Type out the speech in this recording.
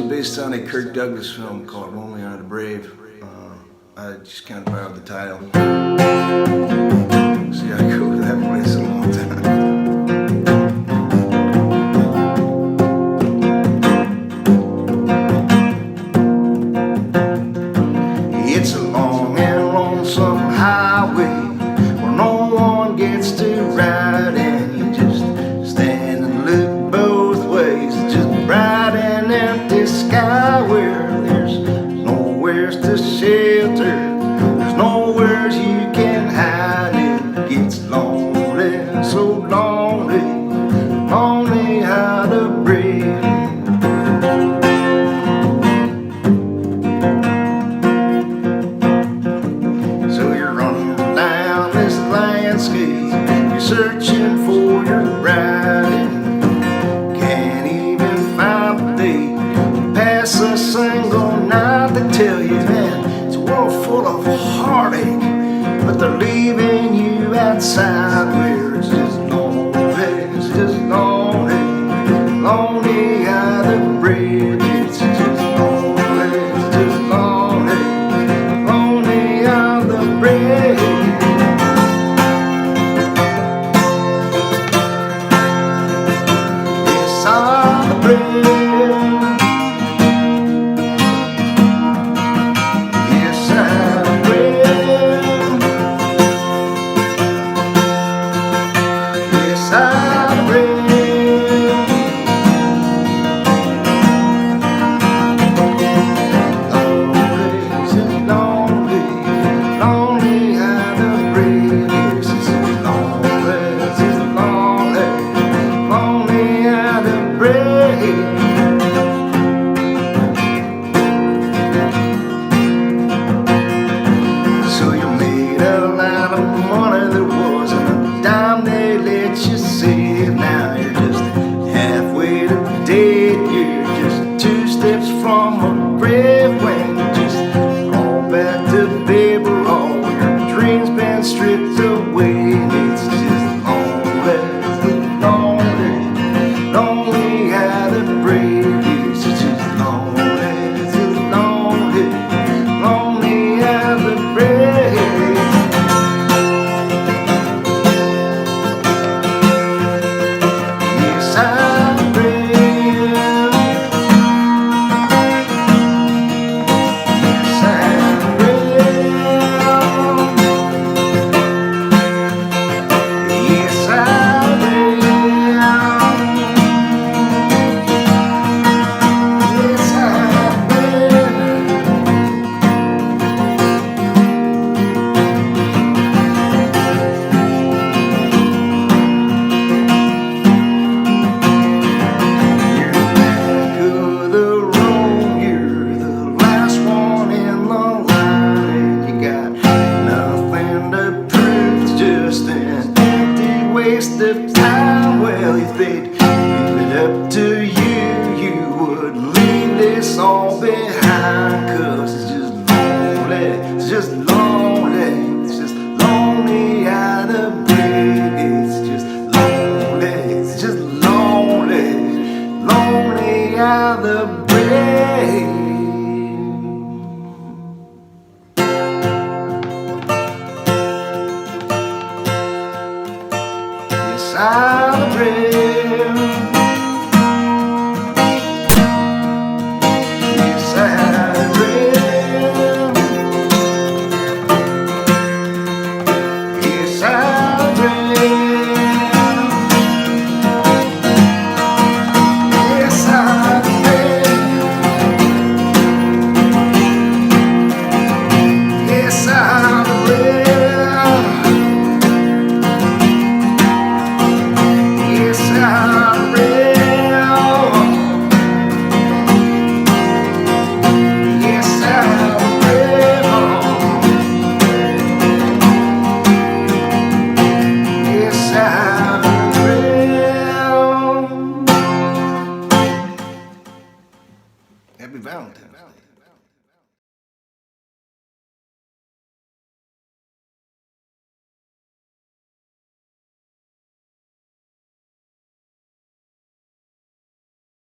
Based on a Kirk Douglas film called Lonely Are the Brave. I just kind of borrowed the title. See, I go to that place a long time. It's a long and lonesome highway where no one gets to ride, and you just stand and look both ways. It's just bright and empty sky where there's nowheres to shelter, there's nowheres you can hide. It gets lonely, so lonely, lonely how to breathe. So you're running down this landscape, you're searching for your bride, can't even find the date, pass a single night. They tell you that it's a world full of heartache, but they're leaving you outside where it's just lonely, it's just lonely, lonely out the bridge. It's just lonely, it's just lonely, lonely out the bridge. Yes, on the bridge. From a grave when you just crawl back to paper, all your dreams been stripped away. It's just lonely, lonely, lonely how to breathe. It's just lonely, it's just lonely, lonely how to breathe. Yes, I of time. Well, if they'd leave it up to you, you would leave this all behind. 'Cause it's just lonely, it's just lonely, it's just lonely out of breath. It's just lonely, it's just lonely, lonely out of breath. Out of breath. Yes, out of breath. Yes, out of breath. Yes, out of breath. Happy Valentine's Day.